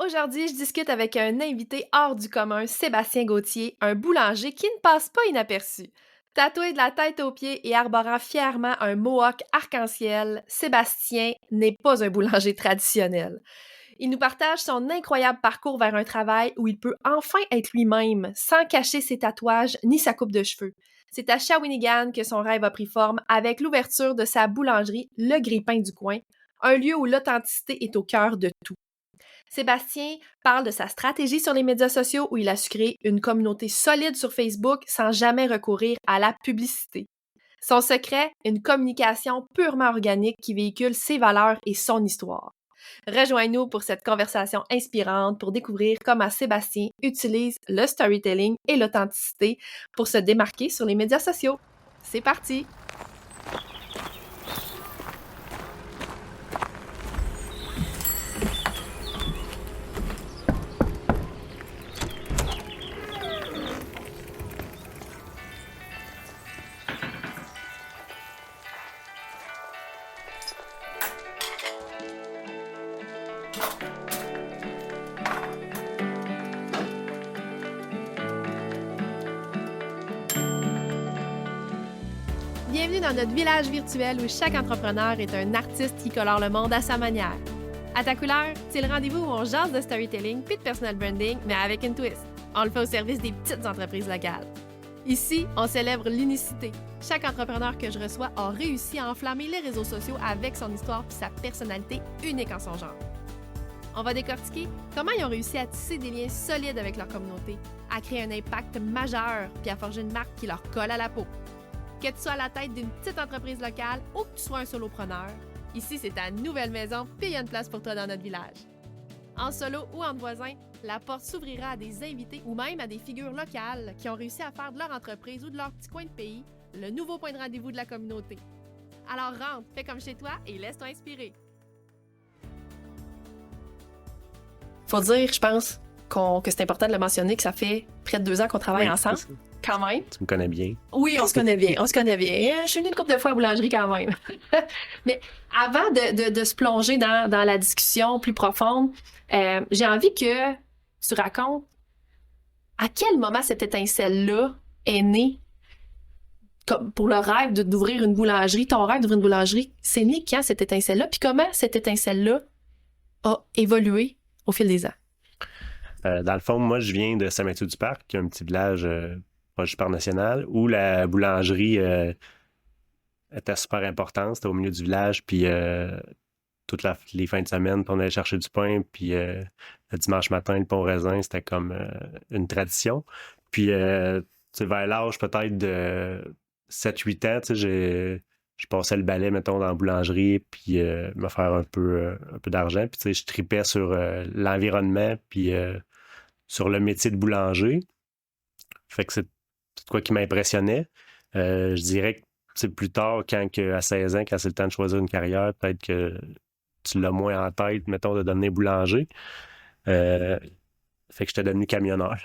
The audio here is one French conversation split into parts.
Aujourd'hui, je discute avec un invité hors du commun, Sébastien Gauthier, un boulanger qui ne passe pas inaperçu. Tatoué de la tête aux pieds et arborant fièrement un mohawk arc-en-ciel, Sébastien n'est pas un boulanger traditionnel. Il nous partage son incroyable parcours vers un travail où il peut enfin être lui-même, sans cacher ses tatouages ni sa coupe de cheveux. C'est à Shawinigan que son rêve a pris forme avec l'ouverture de sa boulangerie Le Grille-Pain du coin, un lieu où l'authenticité est au cœur de tout. Sébastien parle de sa stratégie sur les médias sociaux où il a su créer une communauté solide sur Facebook sans jamais recourir à la publicité. Son secret, une communication purement organique qui véhicule ses valeurs et son histoire. Rejoins-nous pour cette conversation inspirante pour découvrir comment Sébastien utilise le storytelling et l'authenticité pour se démarquer sur les médias sociaux. C'est parti! Bienvenue dans notre village virtuel où chaque entrepreneur est un artiste qui colore le monde à sa manière. À ta couleur, c'est le rendez-vous où on jase de storytelling puis de personal branding, mais avec une twist. On le fait au service des petites entreprises locales. Ici, on célèbre l'unicité. Chaque entrepreneur que je reçois a réussi à enflammer les réseaux sociaux avec son histoire puis sa personnalité unique en son genre. On va décortiquer comment ils ont réussi à tisser des liens solides avec leur communauté, à créer un impact majeur puis à forger une marque qui leur colle à la peau. Que tu sois à la tête d'une petite entreprise locale ou que tu sois un solopreneur, ici c'est ta nouvelle maison puis il y a une place pour toi dans notre village. En solo ou entre voisins, la porte s'ouvrira à des invités ou même à des figures locales qui ont réussi à faire de leur entreprise ou de leur petit coin de pays le nouveau point de rendez-vous de la communauté. Alors rentre, fais comme chez toi et laisse-toi inspirer. Faut dire, je pense, que c'est important de le mentionner, que ça fait près de 2 ans qu'on travaille ensemble. Quand même. Tu me connais bien. Oui, on se connaît bien. Je suis venue une couple de fois à la boulangerie quand même. Mais avant de se plonger dans la discussion plus profonde, j'ai envie que tu racontes à quel moment cette étincelle-là est née pour le rêve d'ouvrir une boulangerie. Ton rêve d'ouvrir une boulangerie, c'est né quand cette étincelle-là? Puis comment cette étincelle-là a évolué au fil des ans? Dans le fond, moi, je viens de Saint-Mathieu-du-Parc, qui est un petit village proche du Parc national, où la boulangerie était super importante. C'était au milieu du village, puis toutes les fins de semaine, puis on allait chercher du pain, puis le dimanche matin, le pain au raisin, c'était comme une tradition. Puis, vers l'âge peut-être de 7-8 ans, je passais le balai, mettons, dans la boulangerie, puis me faire un peu d'argent. Puis, je tripais sur l'environnement, puis sur le métier de boulanger. Fait que c'est quoi qui m'impressionnait. Je dirais que c'est plus tard, à 16 ans, quand c'est le temps de choisir une carrière, peut-être que tu l'as moins en tête, mettons, de devenir boulanger. Fait que j'étais devenu camionneur.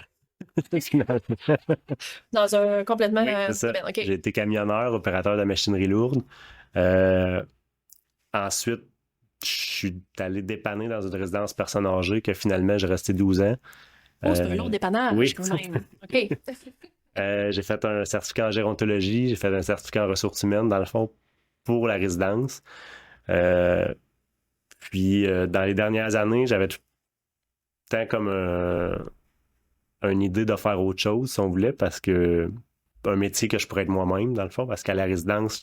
Dans un complètement... Oui, c'est ça. Okay. J'ai été camionneur, opérateur de machinerie lourde. Ensuite, je suis allé dépanner dans une résidence personnes âgées que finalement, j'ai resté 12 ans. Oh, c'est un long dépannage, oui. quand même. OK. J'ai fait un certificat en gérontologie, j'ai fait un certificat en ressources humaines, dans le fond, pour la résidence. Puis, dans les dernières années, j'avais tout le temps comme une idée de faire autre chose, si on voulait, parce que un métier que je pourrais être moi-même, dans le fond, parce qu'à la résidence,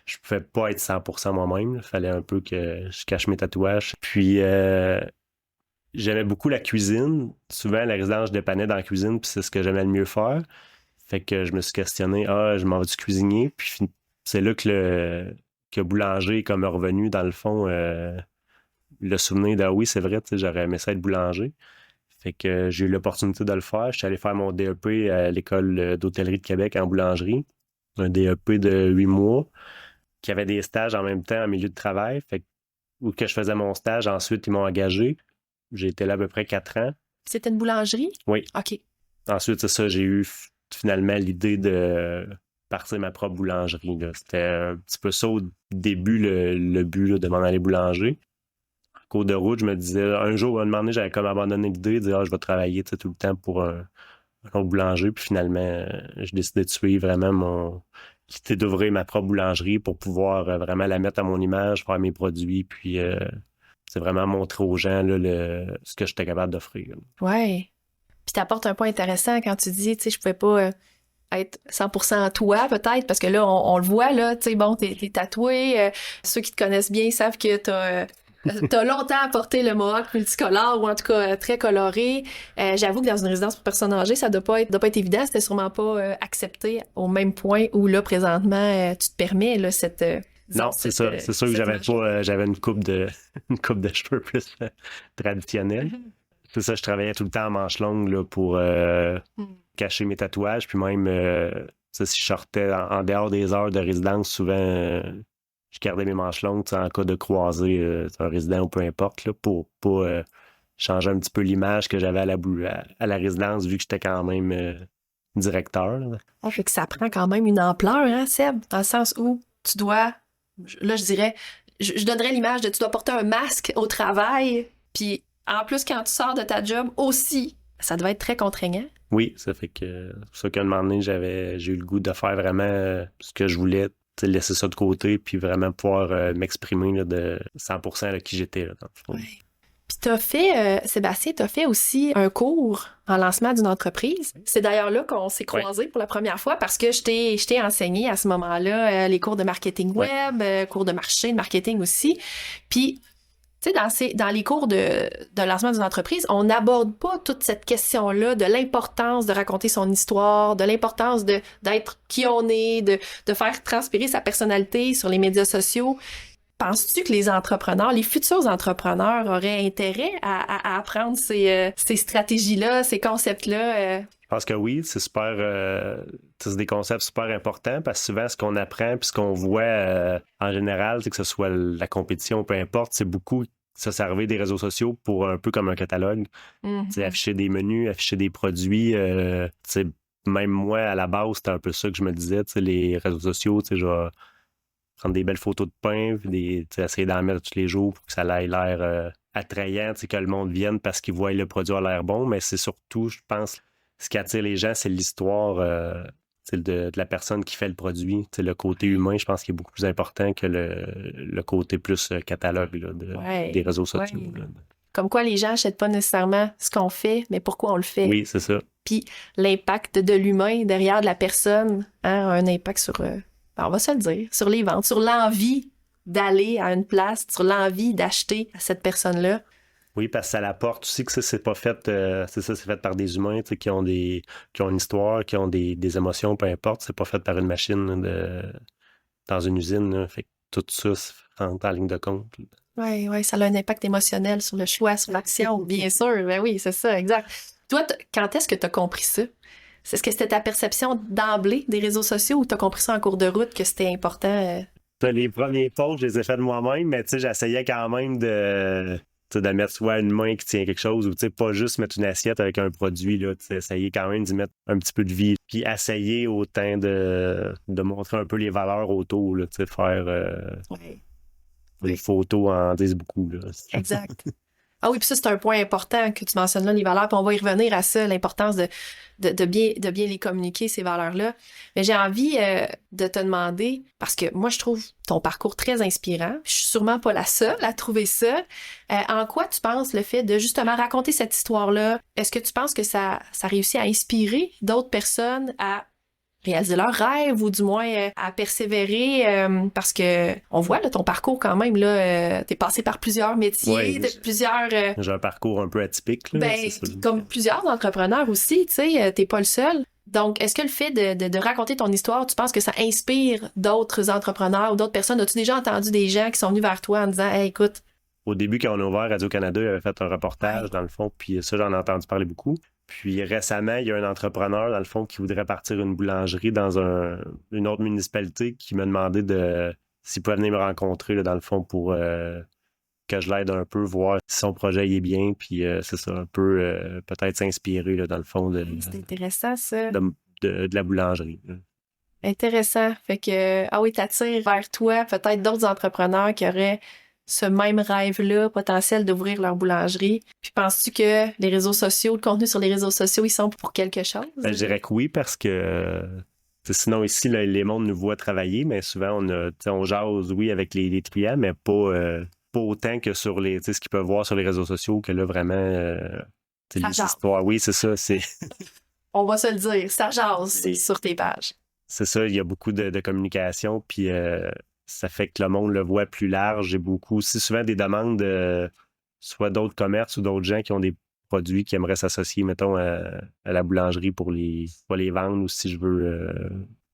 je ne pouvais pas être 100% moi-même. Il fallait un peu que je cache mes tatouages. Puis, j'aimais beaucoup la cuisine. Souvent, à la résidence, je dépannais dans la cuisine, puis c'est ce que j'aimais le mieux faire. Fait que je me suis questionné, je m'en vais-tu cuisiner? Puis c'est là que boulanger est comme revenu, dans le fond, le souvenir de, oui, c'est vrai, j'aurais aimé ça être boulanger. Fait que j'ai eu l'opportunité de le faire. Je suis allé faire mon DEP à l'école d'hôtellerie de Québec en boulangerie. Un DEP de 8 mois, qui avait des stages en même temps en milieu de travail. Fait que, où que je faisais mon stage, ensuite, ils m'ont engagé. J'ai été là à peu près 4 ans. C'était une boulangerie? Oui. OK. Ensuite, c'est ça, j'ai eu finalement l'idée de partir ma propre boulangerie. Là. C'était un petit peu ça au début, le but là, de m'en aller boulanger. cours de route, je me disais, un jour, un moment donné, j'avais comme abandonné l'idée de dire, je vais travailler tout le temps pour un autre boulanger. Puis finalement, j'ai décidé de suivre vraiment quitter d'ouvrir ma propre boulangerie pour pouvoir vraiment la mettre à mon image, faire mes produits, puis c'est vraiment montrer aux gens là, ce que j'étais capable d'offrir. Ouais. Puis t'apportes un point intéressant quand tu dis, tu sais, je pouvais pas être 100% toi, peut-être, parce que là, on le voit, là, tu sais, bon, t'es tatoué, ceux qui te connaissent bien savent que t'as longtemps porté le mohawk multicolore, ou en tout cas très coloré. J'avoue que dans une résidence pour personnes âgées, ça doit pas être évident, c'était sûrement pas accepté au même point où, là, présentement, tu te permets, là, non, c'est ça. C'est sûr que j'avais une coupe de une coupe de cheveux plus traditionnelle. C'est ça, je travaillais tout le temps en manches longues là, pour cacher mes tatouages. Puis même, ça, si je sortais en dehors des heures de résidence, souvent, je gardais mes manches longues en cas de croiser un résident ou peu importe, là, pour pas changer un petit peu l'image que j'avais à la résidence, vu que j'étais quand même directeur. Là. Ah, fait que ça prend quand même une ampleur, hein, Seb? Dans le sens où tu dois, là, je dirais, je donnerais l'image de tu dois porter un masque au travail, puis en plus, quand tu sors de ta job aussi, ça doit être très contraignant. Oui, ça fait que c'est pour ça qu'à un moment donné, j'ai eu le goût de faire vraiment ce que je voulais, laisser ça de côté, puis vraiment pouvoir m'exprimer là, de 100% là, qui j'étais. Là, dans le fond. Ouais. Puis t'as fait, Sébastien, t'as fait aussi un cours en lancement d'une entreprise. C'est d'ailleurs là qu'on s'est croisés pour la première fois parce que je t'ai enseigné à ce moment-là les cours de marketing web, cours de marché, de marketing aussi. Puis tu sais, dans les cours de lancement d'une entreprise, on n'aborde pas toute cette question-là de l'importance de raconter son histoire, de l'importance d'être qui on est, de faire transpirer sa personnalité sur les médias sociaux. Penses-tu que les entrepreneurs, les futurs entrepreneurs auraient intérêt à apprendre ces stratégies-là, ces concepts-là? Je pense que oui, c'est super. C'est des concepts super importants parce que souvent, ce qu'on apprend puis ce qu'on voit en général, c'est que ce soit la compétition, peu importe, c'est beaucoup se servir des réseaux sociaux pour un peu comme un catalogue. Mm-hmm. Afficher des menus, afficher des produits. Même moi, à la base, c'était un peu ça que je me disais. Les réseaux sociaux, je vais prendre des belles photos de pain, puis essayer d'en mettre tous les jours pour que ça ait l'air attrayant, que le monde vienne parce qu'ils voient le produit a l'air bon. Mais c'est surtout, je pense, ce qui attire les gens, c'est l'histoire de la personne qui fait le produit. Le côté humain, je pense qu'il est beaucoup plus important que le côté plus catalogue là, des réseaux sociaux. Ouais. Comme quoi les gens n'achètent pas nécessairement ce qu'on fait, mais pourquoi on le fait. Oui, c'est ça. Puis l'impact de l'humain derrière de la personne a un impact sur, on va se le dire, sur les ventes, sur l'envie d'aller à une place, sur l'envie d'acheter à cette personne-là. Oui, parce que ça l'apporte aussi que ça, c'est pas fait, c'est fait par des humains qui ont une histoire, qui ont des émotions, peu importe. C'est pas fait par une machine dans une usine. Là. Fait que tout ça rentre en ligne de compte. Oui, ça a un impact émotionnel sur le choix, sur l'action, bien sûr. Ben oui, c'est ça, exact. Toi, quand est-ce que tu as compris ça? Est-ce que c'était ta perception d'emblée des réseaux sociaux ou tu as compris ça en cours de route que c'était important? Les premiers posts, je les ai faits de moi-même, mais j'essayais quand même de mettre soit une main qui tient quelque chose ou pas juste mettre une assiette avec un produit, là, essayer quand même d'y mettre un petit peu de vie. Puis essayer autant de montrer un peu les valeurs autour, là, faire les photos en disent beaucoup. Là. Exact. Ah oui, puis ça, c'est un point important que tu mentionnes là, les valeurs, puis on va y revenir à ça, l'importance de bien les communiquer, ces valeurs-là. Mais j'ai envie de te demander, parce que moi, je trouve ton parcours très inspirant, je suis sûrement pas la seule à trouver ça. En quoi tu penses le fait de justement raconter cette histoire-là? Est-ce que tu penses que ça réussit à inspirer d'autres personnes à réaliser leurs rêves ou du moins à persévérer parce que on voit là, ton parcours quand même là, t'es passé par plusieurs métiers, plusieurs j'ai un parcours un peu atypique là, comme plusieurs entrepreneurs aussi, tu sais, t'es pas le seul. Donc, est-ce que le fait de raconter ton histoire, tu penses que ça inspire d'autres entrepreneurs ou d'autres personnes? As-tu déjà entendu des gens qui sont venus vers toi en disant hey, écoute, au début, quand on a ouvert Radio-Canada, il avait fait un reportage, dans le fond, puis ça, j'en ai entendu parler beaucoup. Puis récemment, il y a un entrepreneur, dans le fond, qui voudrait partir une boulangerie dans une autre municipalité qui m'a demandé s'il pouvait venir me rencontrer, là, dans le fond, pour que je l'aide un peu, voir si son projet est bien, puis c'est ça, un peu peut-être s'inspirer, là, dans le fond, c'est intéressant, ça. De la boulangerie. Là. Intéressant. Fait que, ah oui, t'attires vers toi peut-être d'autres entrepreneurs qui auraient ce même rêve-là potentiel d'ouvrir leur boulangerie? Puis penses-tu que les réseaux sociaux, le contenu sur les réseaux sociaux, ils sont pour quelque chose? Je dirais que oui, parce que sinon ici, là, les mondes nous voient travailler, mais souvent on jase, oui, avec les clients, mais pas autant que sur ce qu'ils peuvent voir sur les réseaux sociaux, que là, vraiment, Ça les jase. histoires. Oui, c'est ça. On va se le dire, ça jase sur tes pages. C'est ça, il y a beaucoup de communication, puis ça fait que le monde le voit plus large. J'ai beaucoup aussi souvent des demandes soit d'autres commerces ou d'autres gens qui ont des produits qui aimeraient s'associer, mettons, à la boulangerie pour les vendre ou si je veux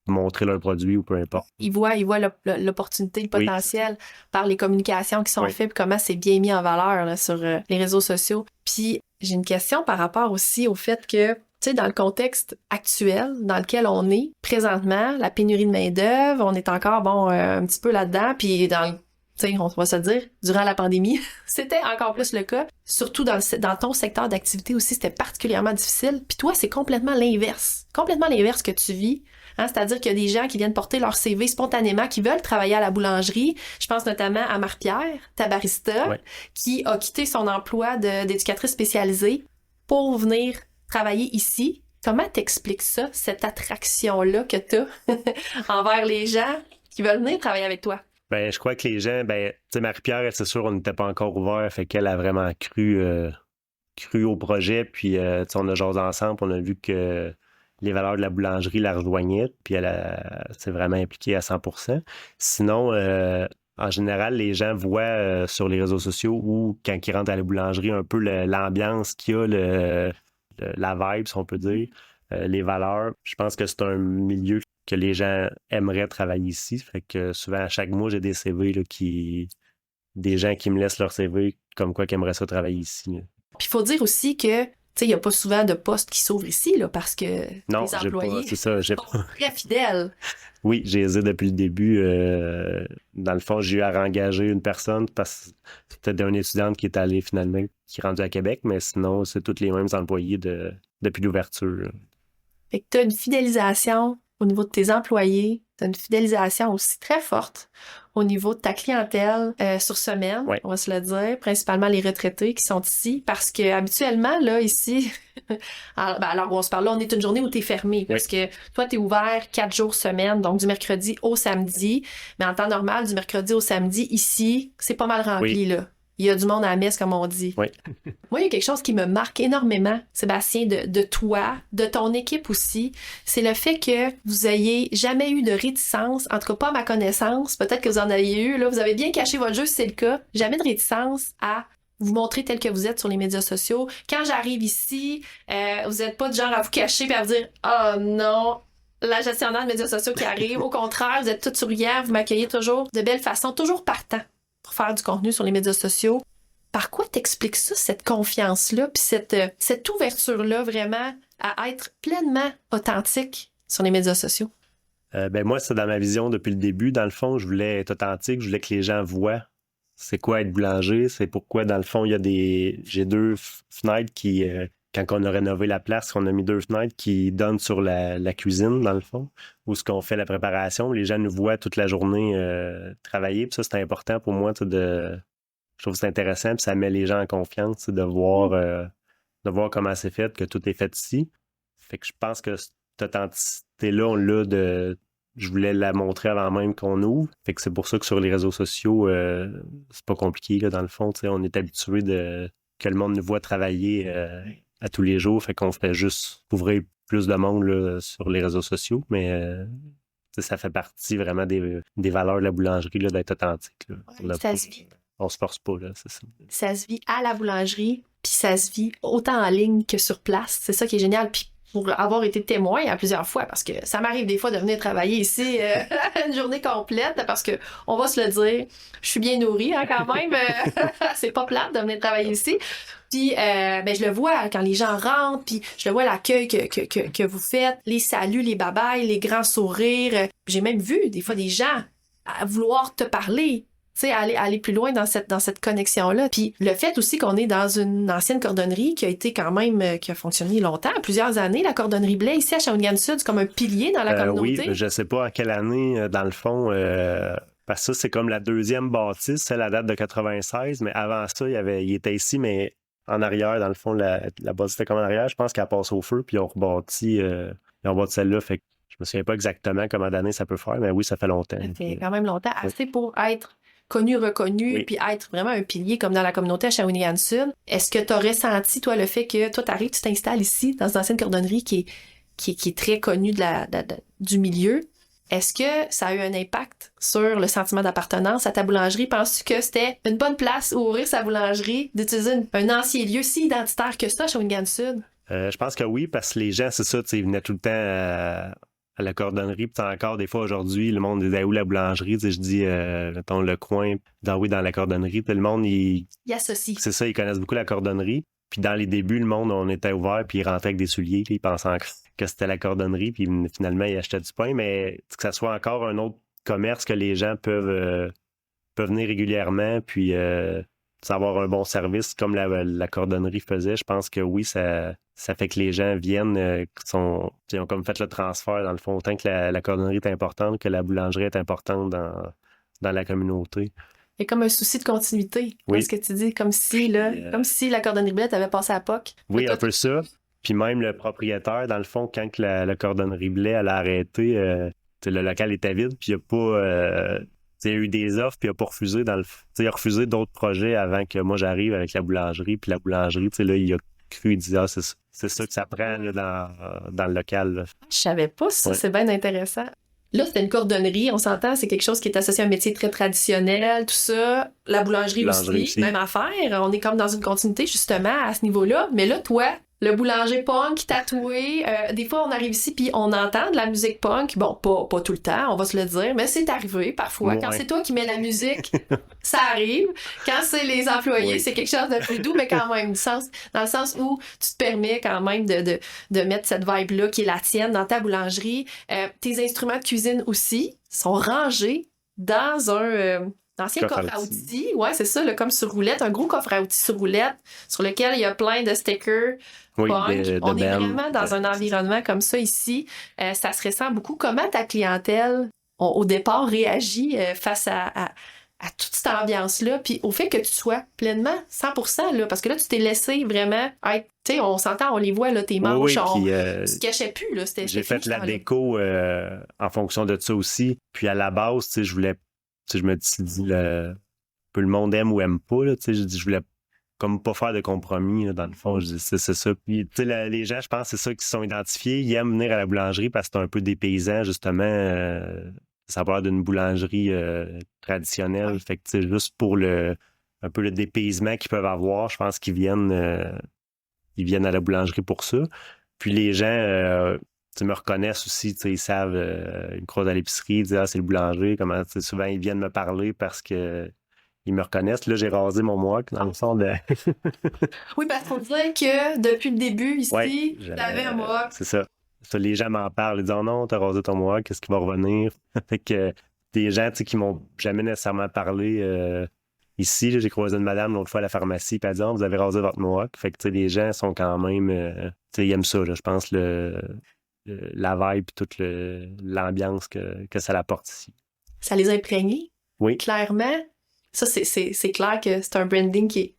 montrer leurs produits ou peu importe. Ils voient l'opportunité, le potentiel par les communications qui sont faites, puis comment c'est bien mis en valeur là, sur les réseaux sociaux. Puis j'ai une question par rapport aussi au fait que, tu sais, dans le contexte actuel dans lequel on est présentement, la pénurie de main-d'œuvre, on est encore, un petit peu là-dedans, puis tu sais, on va se le dire, durant la pandémie, c'était encore plus le cas. Surtout dans ton secteur d'activité aussi, c'était particulièrement difficile. Puis toi, c'est complètement l'inverse. Complètement l'inverse que tu vis. Hein? C'est-à-dire qu'il y a des gens qui viennent porter leur CV spontanément, qui veulent travailler à la boulangerie. Je pense notamment à Marie-Pierre, ta barista, qui a quitté son emploi d'éducatrice spécialisée pour venir travailler ici. Comment t'expliques ça, cette attraction-là que t'as envers les gens qui veulent venir travailler avec toi? Ben, je crois que les gens, tu sais, Marie-Pierre, elle, c'est sûr, on n'était pas encore ouvert, fait qu'elle a vraiment cru au projet, puis, tu sais, on a jasé ensemble, on a vu que les valeurs de la boulangerie la rejoignaient, puis elle s'est vraiment impliquée à 100%. Sinon, en général, les gens voient sur les réseaux sociaux ou quand ils rentrent à la boulangerie un peu l'ambiance qu'il y a, la vibe, si on peut dire, les valeurs. Je pense que c'est un milieu que les gens aimeraient travailler ici. Fait que souvent, à chaque mois, j'ai des CV là, des gens qui me laissent leur CV comme quoi qu'ils aimeraient ça travailler ici. Là. Puis il faut dire aussi que, tu sais, il n'y a pas souvent de postes qui s'ouvrent ici, là, parce que non, les employés sont très fidèles. Oui, j'ai hésité depuis le début. Dans le fond, j'ai eu à réengager une personne parce que c'était une étudiante qui est allée finalement, qui est rendue à Québec, mais sinon, c'est tous les mêmes employés depuis l'ouverture. Fait que tu as une fidélisation au niveau de tes employés, tu as une fidélisation aussi très forte au niveau de ta clientèle sur semaine, on va se le dire, principalement les retraités qui sont ici, parce que habituellement, là, ici, alors on se parle là, on est une journée où tu es fermé, parce que toi, tu es ouvert 4 jours semaine, donc du mercredi au samedi, mais en temps normal, du mercredi au samedi, ici, c'est pas mal rempli, là. Il y a du monde à la messe, comme on dit. Oui. Moi, il y a quelque chose qui me marque énormément, Sébastien, de toi, de ton équipe aussi. C'est le fait que vous ayez jamais eu de réticence, en tout cas pas à ma connaissance. Peut-être que vous en avez eu, là. Vous avez bien caché votre jeu si c'est le cas. Jamais de réticence à vous montrer tel que vous êtes sur les médias sociaux. Quand j'arrive ici, vous n'êtes pas du genre à vous cacher et à vous dire « Oh non! » La gestionnaire de médias sociaux qui arrive. Au contraire, vous êtes tout souriant, vous m'accueillez toujours de belle façon, toujours partant pour faire du contenu sur les médias sociaux. Par quoi t'expliques ça, cette confiance-là, puis cette ouverture-là vraiment à être pleinement authentique sur les médias sociaux? Moi, c'est dans ma vision depuis le début. Dans le fond, je voulais être authentique, je voulais que les gens voient c'est quoi être boulanger, c'est pourquoi, dans le fond, j'ai 2 fenêtres qui, quand on a rénové la place, on a mis 2 fenêtres qui donnent sur la cuisine, dans le fond, où ce qu'on fait la préparation. Les gens nous voient toute la journée travailler, puis ça, c'est important pour moi, je trouve que c'est intéressant, puis ça met les gens en confiance de voir comment c'est fait, que tout est fait ici. Fait que je pense que cette authenticité-là, on l'a je voulais la montrer avant même qu'on ouvre. Fait que c'est pour ça que sur les réseaux sociaux, c'est pas compliqué, là, dans le fond. On est habitué que le monde nous voit travailler à tous les jours. Fait qu'on fait juste ouvrir plus de monde là, sur les réseaux sociaux, mais ça fait partie vraiment des valeurs de la boulangerie, là, d'être authentique. Là, ça se vit. On se force pas, là, c'est ça. Ça se vit à la boulangerie, puis ça se vit autant en ligne que sur place. C'est ça qui est génial. Puis pour avoir été témoin à plusieurs fois, parce que ça m'arrive des fois de venir travailler ici une journée complète, parce que, on va se le dire, je suis bien nourrie hein, quand même. C'est pas plate de venir travailler ici. Puis, je le vois quand les gens rentrent, puis je le vois l'accueil que vous faites, les saluts, les babayes, les grands sourires. J'ai même vu des fois des gens à vouloir te parler. Tu sais, aller plus loin dans cette connexion-là. Puis le fait aussi qu'on est dans une ancienne cordonnerie qui a été quand même, qui a fonctionné longtemps, plusieurs années, la cordonnerie Blais, ici à Shawinigan-Sud, c'est comme un pilier dans la communauté. Oui, je sais pas à quelle année, dans le fond, Parce que ça, c'est comme la deuxième bâtisse, c'est la date de 96, mais avant ça, il était ici, mais en arrière, dans le fond, la bâtisse était comme en arrière. Je pense qu'elle passe au feu, puis ils ont rebâti celle-là. Fait que je me souviens pas exactement combien d'années ça peut faire, mais oui, ça fait longtemps. Ça fait quand même longtemps, assez pour être connu, reconnu, puis être vraiment un pilier comme dans la communauté à Shawinigan-Sud. Est-ce que tu aurais senti, toi, le fait que toi, t'arrives, tu t'installes ici, dans une ancienne cordonnerie qui est très connue du milieu? Est-ce que ça a eu un impact sur le sentiment d'appartenance à ta boulangerie? Penses-tu que c'était une bonne place où ouvrir sa boulangerie, d'utiliser un ancien lieu si identitaire que ça à Shawinigan-Sud? Je pense que oui, parce que les gens, c'est ça, ils venaient tout le temps à la cordonnerie, puis encore des fois aujourd'hui, le monde disait où la boulangerie, je dis, mettons, le coin, dans la cordonnerie, puis le monde, Il associe. c'est ça, ils connaissent beaucoup la cordonnerie. Puis dans les débuts, le monde, on était ouvert, puis ils rentraient avec des souliers, puis ils pensaient encore que c'était la cordonnerie, puis finalement, ils achetaient du pain, mais que ça soit encore un autre commerce que les gens peuvent venir régulièrement, puis avoir un bon service comme la cordonnerie faisait, je pense que oui, ça fait que les gens viennent, ils ont comme fait le transfert, dans le fond, autant que la cordonnerie est importante, que la boulangerie est importante dans la communauté. Il y a comme un souci de continuité. Oui. Ce que tu dis, comme si la cordonnerie Blette avait passé à POC. Oui, un peu ça. Puis même le propriétaire, dans le fond, quand que la cordonnerie Blais elle a arrêté, le local était vide, puis il a pas... il y a eu des offres, puis il a pas refusé. Il a refusé d'autres projets avant que moi j'arrive avec la boulangerie. Puis la boulangerie, là, il a cru, il disait, c'est ça que ça prend là, dans le local. Là. Je savais pas ça, c'est bien intéressant. Là, c'était une cordonnerie, on s'entend, c'est quelque chose qui est associé à un métier très traditionnel, tout ça. La boulangerie aussi, même affaire. On est comme dans une continuité, justement, à ce niveau-là. Mais là, toi, le boulanger punk tatoué, des fois, on arrive ici puis on entend de la musique punk. Bon, pas tout le temps, on va se le dire, mais c'est arrivé parfois. Ouais. Quand c'est toi qui mets la musique, ça arrive. Quand c'est les employés, c'est quelque chose de plus doux, mais quand même, dans le sens où tu te permets quand même de mettre cette vibe-là qui est la tienne dans ta boulangerie. Tes instruments de cuisine aussi sont rangés dans un... ancien coffre à outils, ouais, c'est ça, là, comme sur roulette, un gros coffre à outils sur roulette, sur lequel il y a plein de stickers. Oui, on est vraiment dans un environnement comme ça ici. Ça se ressent beaucoup. Comment ta clientèle, au départ, réagit face à toute cette ambiance-là, puis au fait que tu sois pleinement 100%, là, parce que là, tu t'es laissé vraiment être, tu sais, on s'entend, on les voit, là, tes manches, tu te cachais plus, là. J'ai fait la déco en fonction de ça aussi, puis à la base, tu sais, je me dis, le monde aime ou aime pas, là, tu sais, je voulais comme pas faire de compromis, là, dans le fond, je dis, c'est ça. Puis, tu sais, les gens, je pense, c'est ça qui se sont identifiés, ils aiment venir à la boulangerie parce que c'est un peu dépaysant, justement, ça part d'une boulangerie traditionnelle, fait que, tu sais, juste pour un peu le dépaysement qu'ils peuvent avoir, je pense qu'ils viennent à la boulangerie pour ça. Puis les gens... tu me reconnaissent aussi, tu sais, ils savent, ils me croisent à l'épicerie, ils disent « Ah, c'est le boulanger », comment, tu sais, souvent, ils viennent me parler parce que ils me reconnaissent. Là, j'ai rasé mon mohawk dans le sens de... Oui, parce qu'il faut dire que depuis le début, ici, t'avais un mohawk. C'est ça. Les gens m'en parlent, ils disent « Oh non, t'as rasé ton mohawk, qu'est-ce qui va revenir? » Fait que des gens, tu sais, qui m'ont jamais nécessairement parlé... Ici, là, j'ai croisé une madame l'autre fois à la pharmacie, puis elle dit « Oh, vous avez rasé votre mohawk. » Fait que, tu sais, les gens sont quand même... tu sais, ils aiment ça, là, je pense, la vibe et toute l'ambiance que ça apporte ici. Ça les a imprégnés? Oui. Clairement. Ça, c'est clair que c'est un branding qui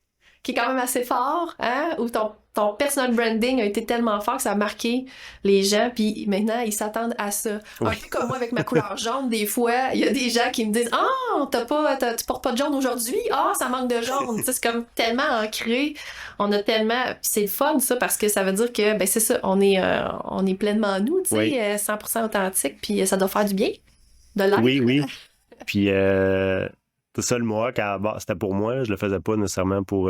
est quand même assez fort, hein? Où ton personal branding a été tellement fort que ça a marqué les gens, puis maintenant, ils s'attendent à ça. Oui. Un peu comme moi avec ma couleur jaune, des fois, il y a des gens qui me disent « Ah, tu portes pas de jaune aujourd'hui? Ah, ça manque de jaune! » C'est comme tellement ancré. On a tellement... C'est le fun, ça, parce que ça veut dire que, ben c'est ça, on est pleinement nous, tu sais, oui. 100% authentique, puis ça doit faire du bien de l'être. Oui. Puis... c'est ça, le mohawk, c'était pour moi. Je le faisais pas nécessairement pour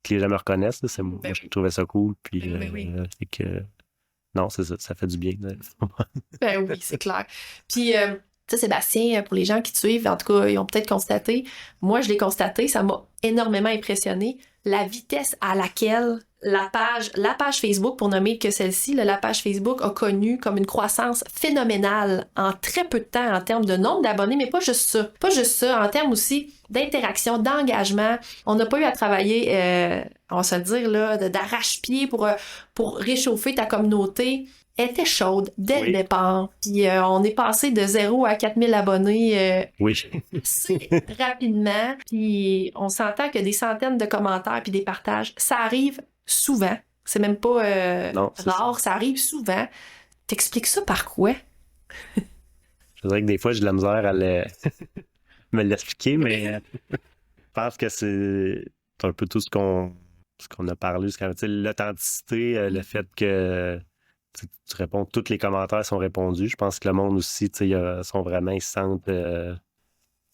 que les gens me reconnaissent. Là. Moi, je trouvais ça cool. Puis, fait que, non, c'est ça. Ça fait du bien. Ben oui, c'est clair. Puis, tu sais, Sébastien, pour les gens qui te suivent, en tout cas, ils ont peut-être constaté. Moi, je l'ai constaté. Ça m'a énormément impressionné. La vitesse à laquelle la page Facebook, pour nommer que celle-ci, là, la page Facebook a connu comme une croissance phénoménale en très peu de temps en termes de nombre d'abonnés, mais pas juste ça. Pas juste ça, en termes aussi d'interaction, d'engagement. On n'a pas eu à travailler, on va se le dire, là, d'arrache-pied pour réchauffer ta communauté. Elle était chaude dès le départ. Puis on est passé de 0 à 4000 abonnés assez rapidement. Puis on s'entend que des centaines de commentaires puis des partages, ça arrive souvent. C'est même pas rare, ça arrive souvent. T'expliques ça par quoi? Je dirais que des fois, j'ai de la misère à me l'expliquer, mais je pense que c'est un peu tout ce qu'on a parlé jusqu'à l'authenticité, le fait que tu réponds, tous les commentaires sont répondus. Je pense que le monde aussi, sont vraiment, ils se sentent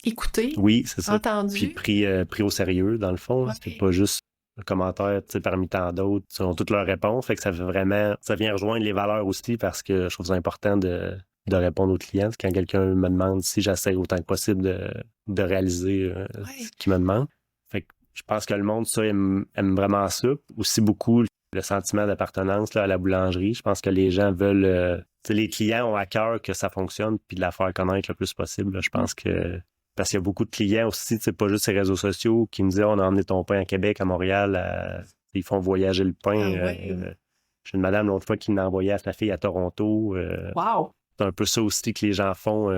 écoutés, oui, c'est ça. entendus. Puis pris au sérieux, dans le fond. Ouais. C'est pas juste un commentaire parmi tant d'autres. Ils ont toutes leurs réponses. Fait que ça vient rejoindre les valeurs aussi parce que je trouve ça important de répondre aux clients. Quand quelqu'un me demande si j'essaie autant que possible de réaliser ce qu'il me demande. Fait que je pense que le monde, ça, aime vraiment ça. Aussi beaucoup le sentiment d'appartenance là, à la boulangerie. Je pense que les gens veulent... les clients ont à cœur que ça fonctionne puis de la faire connaître le plus possible. Là. Je pense que... Parce qu'il y a beaucoup de clients aussi, pas juste ces réseaux sociaux qui me disent « On a emmené ton pain à Québec, à Montréal. » Ils font voyager le pain. J'ai une madame l'autre fois qui m'a envoyé à sa fille à Toronto. Wow! C'est un peu ça aussi que les gens font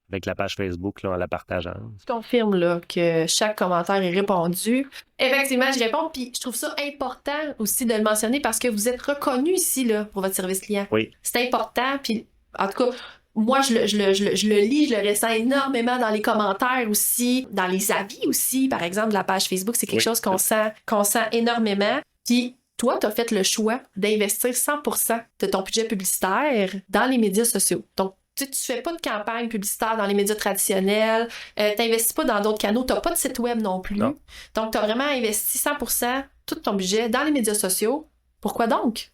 avec la page Facebook là, en la partageant. Je confirme là, que chaque commentaire est répondu. Effectivement, je réponds, puis je trouve ça important aussi de le mentionner parce que vous êtes reconnu ici là, pour votre service client. Oui. C'est important, puis en tout cas, moi, je le lis, je le ressens énormément dans les commentaires aussi, dans les avis aussi, par exemple, de la page Facebook, c'est quelque chose qu'on sent énormément. Puis toi, tu as fait le choix d'investir 100% de ton budget publicitaire dans les médias sociaux. Donc, tu fais pas de campagne publicitaire dans les médias traditionnels, t'investis pas dans d'autres canaux, t'as pas de site web non plus. Non. Donc, t'as vraiment investi 100% tout ton budget dans les médias sociaux. Pourquoi donc?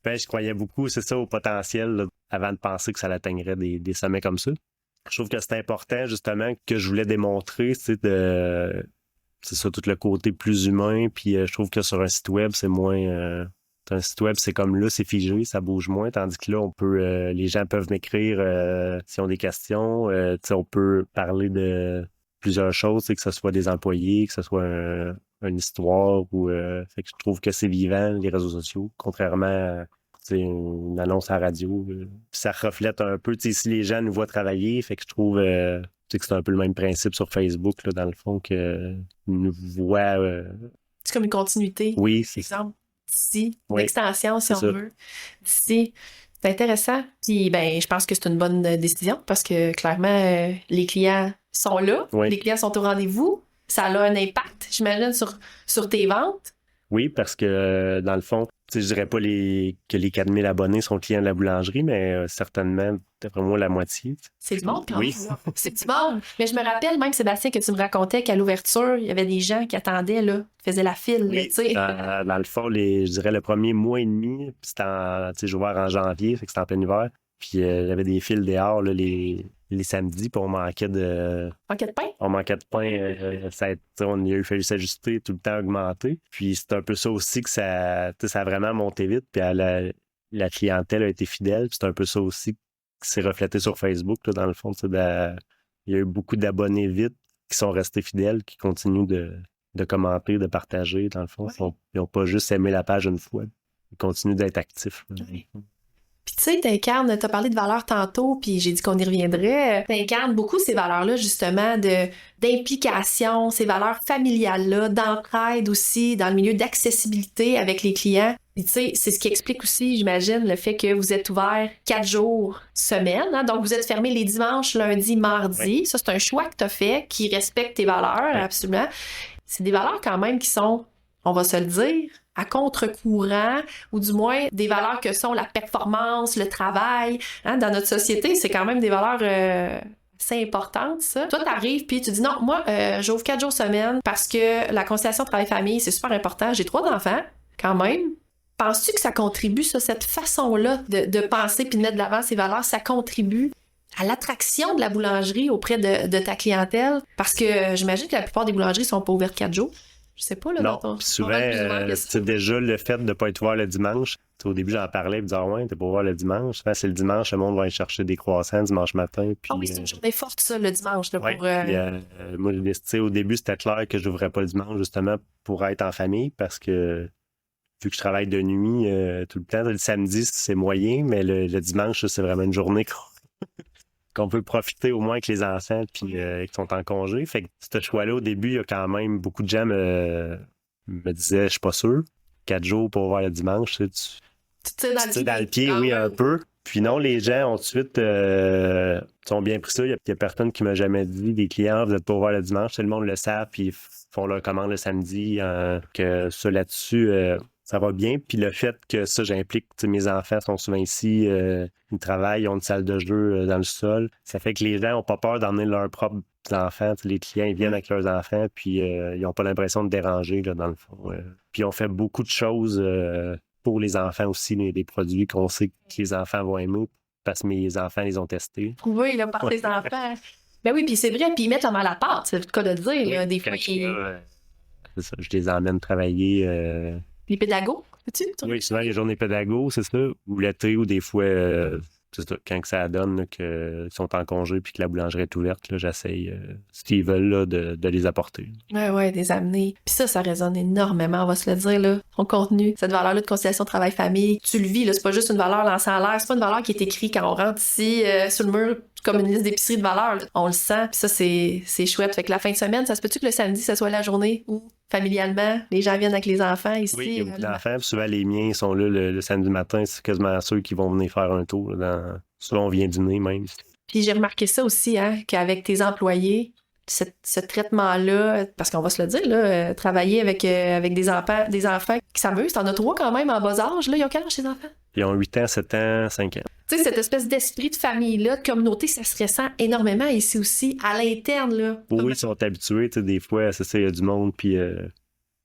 Ben, je croyais beaucoup, c'est ça, au potentiel, là, avant de penser que ça atteindrait des sommets comme ça. Je trouve que c'est important, justement, que je voulais démontrer, c'est ça, tout le côté plus humain, puis je trouve que sur un site web, c'est moins... un site web, c'est comme là, c'est figé, ça bouge moins, tandis que là, on peut, les gens peuvent m'écrire s'ils ont des questions, on peut parler de plusieurs choses, que ce soit des employés, que ce soit une histoire, ou fait que je trouve que c'est vivant, les réseaux sociaux, contrairement à une annonce à la radio. Puis ça reflète un peu, si les gens nous voient travailler, fait que je trouve que c'est un peu le même principe sur Facebook, là, dans le fond, que nous voient... C'est comme une continuité. Oui, c'est ça. D'ici, l'extension, si on veut. D'ici, c'est intéressant. Puis, ben, je pense que c'est une bonne décision parce que, clairement, les clients sont là. Oui. Les clients sont au rendez-vous. Ça a un impact, j'imagine, sur tes ventes. Oui, parce que, dans le fond, je dirais pas que les 4000 abonnés sont clients de la boulangerie, mais certainement, d'après moi, la moitié. C'est du monde quand même. C'est du monde. Mais je me rappelle même, Sébastien, que tu me racontais qu'à l'ouverture, il y avait des gens qui attendaient, là, qui faisaient la file. Oui. Dans le fond, je dirais le premier mois et demi, puis j'ai ouvert en janvier, fait que c'était en plein hiver. Puis il y avait des files dehors là, les samedis, puis on manquait de... Manquait de pain? On manquait de pain. On y a eu fallu s'ajuster, tout le temps augmenter. Puis c'est un peu ça aussi que ça a vraiment monté vite. Puis la clientèle a été fidèle. Puis c'est un peu ça aussi qui s'est reflété sur Facebook. Là, dans le fond, il y a eu beaucoup d'abonnés vite qui sont restés fidèles, qui continuent de commenter, de partager. Dans le fond, ils n'ont pas juste aimé la page une fois. Ils continuent d'être actifs. Puis tu sais, t'incarnes, t'as parlé de valeurs tantôt, puis j'ai dit qu'on y reviendrait. T'incarnes beaucoup ces valeurs-là, justement, d'implication, ces valeurs familiales-là, d'entraide aussi, dans le milieu d'accessibilité avec les clients. Puis tu sais, c'est ce qui explique aussi, j'imagine, le fait que vous êtes ouvert 4 jours semaine. Hein? Donc, vous êtes fermé les dimanches, lundi, mardi. Oui. Ça, c'est un choix que t'as fait qui respecte tes valeurs, absolument. C'est des valeurs quand même qui sont, on va se le dire, à contre-courant, ou du moins des valeurs que sont la performance, le travail. Hein, dans notre société, c'est quand même des valeurs assez importantes, ça. Toi, t'arrives puis tu dis non, moi, j'ouvre 4 jours semaine parce que la conciliation travail-famille, c'est super important. J'ai 3 enfants, quand même. Penses-tu que ça contribue, ça, cette façon-là de penser puis de mettre de l'avant ces valeurs, ça contribue à l'attraction de la boulangerie auprès de ta clientèle? Parce que j'imagine que la plupart des boulangeries sont pas ouvertes 4 jours. Je sais pas, là, dans Non, ton... puis souvent, horaire plus ouvert que ça. c'est déjà le fait de ne pas être ouvert le dimanche. Tu sais, au début, j'en parlais, puis dire, ah ouais, t'es pas ouvert le dimanche. Souvent, c'est le dimanche, le monde va aller chercher des croissants dimanche matin. Ah oui, Puis, c'est une journée forte, ça, le dimanche, là, ouais. pour... Puis, moi, tu sais, au début, c'était clair que je n'ouvrais pas le dimanche, justement, pour être en famille, parce que vu que je travaille de nuit tout le temps, le samedi, c'est moyen, mais le dimanche, ça, c'est vraiment une journée qu'on peut profiter au moins avec les enfants puis qui sont en congé. Fait que ce choix-là, au début, il y a quand même beaucoup de gens me disaient, je suis pas sûr. 4 jours pour voir le dimanche, Tu tires dans tu le tires pied. dans le pied, Ah oui, ouais. un peu. Puis non, les gens ont tout de suite sont bien pris ça. Il y a personne qui m'a jamais dit, des clients, vous êtes pas voir le dimanche. Tout le monde le sait, puis ils font leur commande le samedi. Que ça là-dessus, ça va bien. Puis le fait que ça, j'implique, tu sais, mes enfants sont souvent ici, ils travaillent, ils ont une salle de jeu dans le sol. Ça fait que les gens n'ont pas peur d'emmener leurs propres enfants. Tu sais, les clients, ils viennent avec leurs enfants, puis ils n'ont pas l'impression de déranger, là, dans le fond. Puis on fait beaucoup de choses pour les enfants aussi, des produits qu'on sait que les enfants vont aimer, parce que mes enfants les ont testés. Oui, là, par tes enfants. Ben oui, puis c'est vrai, puis ils mettent la main à la pâte, c'est le cas de le dire. Là, des Quand fois, je suis là, c'est ça, je les emmène travailler. les pédagogues, tu Oui, souvent les journées pédago, c'est ça, ou l'été, ou des fois, c'est ça, quand que ça donne là, qu'ils sont en congé puis que la boulangerie est ouverte, là, j'essaye, s'ils veulent, là, de les apporter. Ouais, des amener. Puis ça résonne énormément, on va se le dire, là. Ton contenu, cette valeur-là de conciliation travail-famille, tu le vis, là. C'est pas juste une valeur lancée en l'air, c'est pas une valeur qui est écrite quand on rentre ici, sur le mur, comme une liste d'épicerie de valeurs, là. On le sent, puis ça, c'est chouette. Fait que la fin de semaine, ça se peut-tu que le samedi, ça soit la journée où, familialement, les gens viennent avec les enfants ici? Oui, il y a beaucoup d'enfants, puis souvent les miens sont là le samedi matin, c'est quasiment ceux qui vont venir faire un tour. Souvent, on vient dîner même. Puis j'ai remarqué ça aussi, hein, qu'avec tes employés, ce traitement-là, parce qu'on va se le dire, là, travailler avec des enfants qui s'amusent, t'en as 3 quand même en bas âge, là, ils ont quel âge ces enfants? Ils ont 8 ans, 7 ans, 5 ans. Tu sais, cette espèce d'esprit de famille-là, de communauté, ça se ressent énormément ici aussi, à l'interne, là. Oui, ils sont habitués, tu sais, des fois, c'est ça, il y a du monde, puis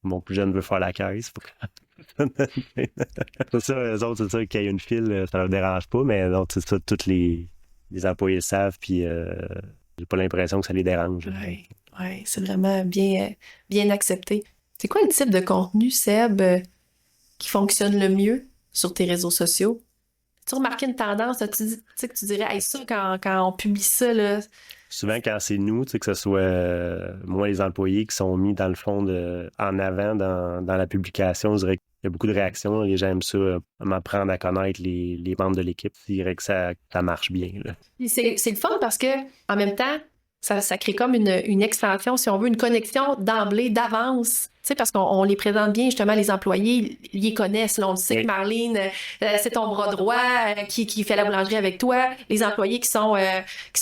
mon plus jeune veut faire la caisse. C'est ça, eux autres, c'est ça, qu'il y a une file, ça leur dérange pas, mais non, c'est ça, tous les employés le savent, puis j'ai pas l'impression que ça les dérange. Ouais, c'est vraiment bien accepté. C'est quoi le type de contenu, Seb, qui fonctionne le mieux sur tes réseaux sociaux? As-tu remarqué une tendance? Tu sais que tu dirais, hey, ça, quand on publie ça, là... Souvent, quand c'est nous, tu sais, que ce soit moi, les employés qui sont mis dans le fond en avant dans la publication, je dirais qu'il y a beaucoup de réactions. Les gens aiment ça, m'apprendre à connaître les membres de l'équipe. Je dirais que ça marche bien, là. Puis c'est le fun parce que en même temps, ça crée comme une expansion, si on veut, une connexion d'emblée, d'avance. Tu sais, parce qu'on les présente bien, justement, les employés, ils les connaissent. Là, on le sait que Marlene, c'est ton bras droit qui fait la boulangerie avec toi. Les employés qui sont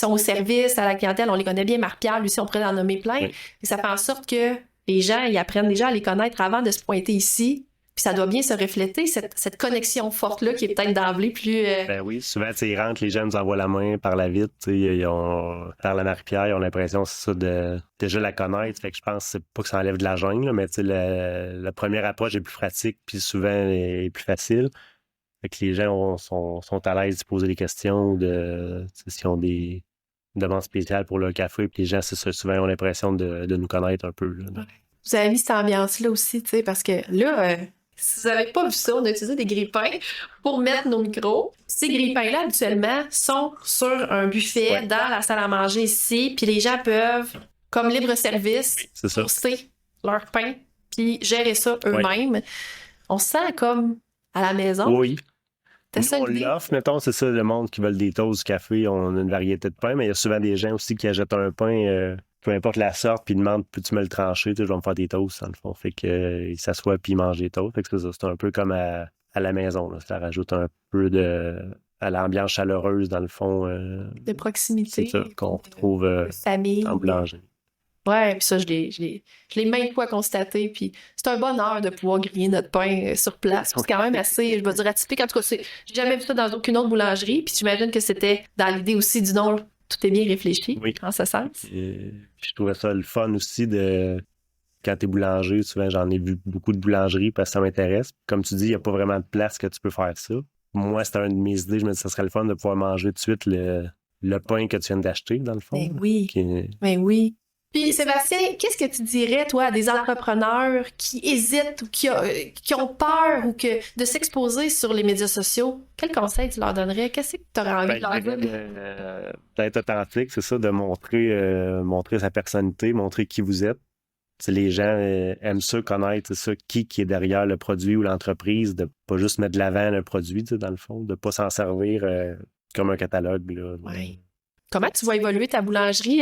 au service à la clientèle, on les connaît bien. Marc-Pierre, lui aussi, on pourrait en nommer plein. Oui. Et ça fait en sorte que les gens, ils apprennent déjà à les connaître avant de se pointer ici. Puis ça doit bien se refléter, cette connexion forte-là qui est peut-être d'emblée plus... Ben oui, souvent, tu sais, ils rentrent, les gens nous envoient la main par la vitre, tu sais, ils ont, par la Marie-Pierre, ils ont l'impression, c'est ça, de déjà la connaître. Fait que je pense que c'est pas que ça enlève de la jungle, là, mais tu sais, la première approche est plus pratique, puis souvent est plus facile. Fait que les gens sont à l'aise de poser des questions, tu sais, s'ils ont des demandes spéciales pour leur café, puis les gens, c'est ça, souvent, ont l'impression de nous connaître un peu, là. Vous avez mis cette ambiance-là aussi, tu sais, parce que là, si vous n'avez pas vu ça, on a utilisé des grille-pains pour mettre nos micros. Ces grille-pains-là, habituellement, sont sur un buffet dans la salle à manger ici, puis les gens peuvent, comme libre-service, C'est ça. poster leur pain, puis gérer ça eux-mêmes. On se sent comme à la maison. Oui. T'as ça Nous, on l'idée? l'offre, mettons, c'est ça, le monde qui veut des toasts, du café, on a une variété de pain, mais il y a souvent des gens aussi qui achètent un pain, peu importe la sorte, puis ils demandent, peux-tu me le trancher, tu sais, je vais me faire des toasts, dans le fond. Fait que, ils s'assoient puis ils mangent des toasts. Fait que c'est un peu comme à la maison, là. Ça rajoute un peu à l'ambiance chaleureuse, dans le fond. De proximité. C'est ça, qu'on retrouve famille. en boulangerie. Ouais, puis ça, je l'ai maintes fois constaté, puis c'est un bonheur de pouvoir griller notre pain sur place. C'est quand même assez, je vais dire, atypique. En tout cas, j'ai jamais vu ça dans aucune autre boulangerie, puis j'imagine que c'était dans l'idée aussi du nom, tout est bien réfléchi, en ce sens. Je trouvais ça le fun aussi quand t'es boulanger, souvent j'en ai vu beaucoup de boulangeries parce que ça m'intéresse. Comme tu dis, il n'y a pas vraiment de place que tu peux faire ça. Moi, c'était une de mes idées, je me dis que ça serait le fun de pouvoir manger tout de suite le pain que tu viens d'acheter, dans le fond. Ben oui, ben oui. Puis Sébastien, qu'est-ce que tu dirais, toi, à des entrepreneurs qui hésitent ou qui ont peur ou de s'exposer sur les médias sociaux? Quel conseil tu leur donnerais? Qu'est-ce que tu aurais envie de leur dire? D'être authentique, c'est ça, de montrer sa personnalité, montrer qui vous êtes. T'sais, les gens aiment ça, connaître ça, qui est derrière le produit ou l'entreprise, de pas juste mettre de l'avant le produit, dans le fond, de pas s'en servir comme un catalogue. Là. Oui. Comment tu vas évoluer ta boulangerie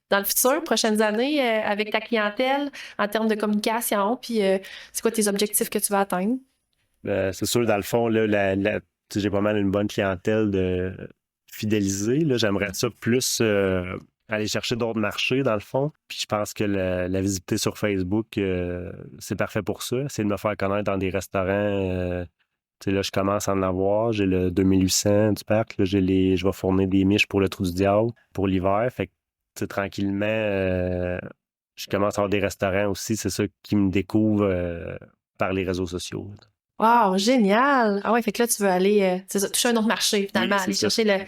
dans le futur, prochaines années, avec ta clientèle, en termes de communication? Puis, c'est quoi tes objectifs que tu vas atteindre? C'est sûr, dans le fond, là, j'ai pas mal une bonne clientèle de fidélisée. Là, j'aimerais ça plus aller chercher d'autres marchés, dans le fond. Puis je pense que la visibilité sur Facebook, c'est parfait pour ça. C'est de me faire connaître dans des restaurants. Là, je commence à en avoir. J'ai le 2800 du parc. Là, je vais fournir des miches pour le Trou du Diable pour l'hiver. Fait que tranquillement, je commence à avoir des restaurants aussi. C'est ça qui me découvre par les réseaux sociaux. Wow, génial! Ah ouais, fait que là, tu veux aller toucher un autre marché, finalement, oui, aller chercher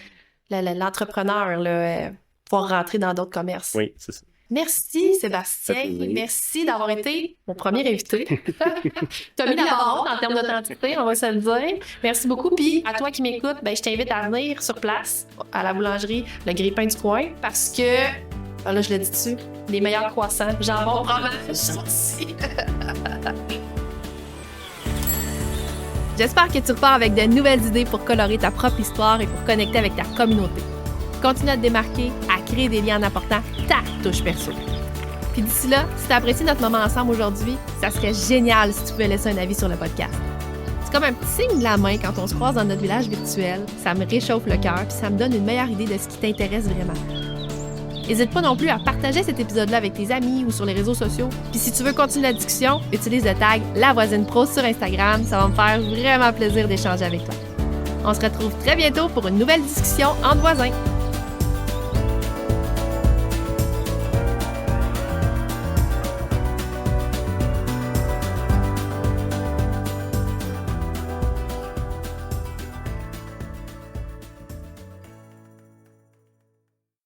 l'entrepreneur, pouvoir rentrer dans d'autres commerces. Oui, c'est ça. Merci Sébastien, merci d'avoir été mon premier invité. Tu as mis la barre haute en termes d'authenticité, on va se le dire. Merci beaucoup. Puis à toi qui m'écoutes, je t'invite à venir sur place à la boulangerie Le Grille-Pain du coin parce que, là je le dis dessus, les meilleurs croissants, jambon, fromage sont ici. J'espère que tu repars avec de nouvelles idées pour colorer ta propre histoire et pour connecter avec ta communauté. Continue à te démarquer, à créer des liens en apportant ta touche perso. Puis d'ici là, si tu as apprécié notre moment ensemble aujourd'hui, ça serait génial si tu pouvais laisser un avis sur le podcast. C'est comme un petit signe de la main quand on se croise dans notre village virtuel. Ça me réchauffe le cœur puis ça me donne une meilleure idée de ce qui t'intéresse vraiment. N'hésite pas non plus à partager cet épisode-là avec tes amis ou sur les réseaux sociaux. Puis si tu veux continuer la discussion, utilise le tag La Voisine Pro sur Instagram. Ça va me faire vraiment plaisir d'échanger avec toi. On se retrouve très bientôt pour une nouvelle discussion entre voisins.